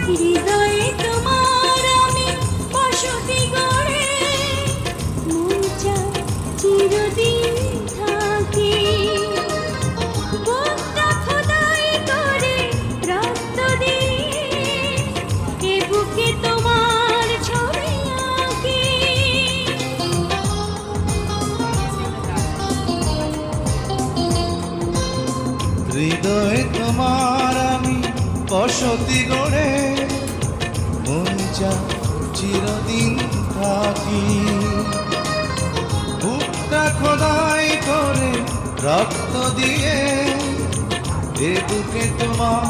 হৃদয়ে তোমার আমি বসতি গড়ে, মন চায় চিরদিন থাকি। বুকটা খোদাই করে রক্ত দিয়ে, এ বুকে তোমার ছবি আঁকি। হৃদয়ে তোমার আমি বসতি গড়ে, মন চায় চিরদিন থাকি। বুকটা খোদাই করে রক্ত দিয়ে, এ বুকে তোমার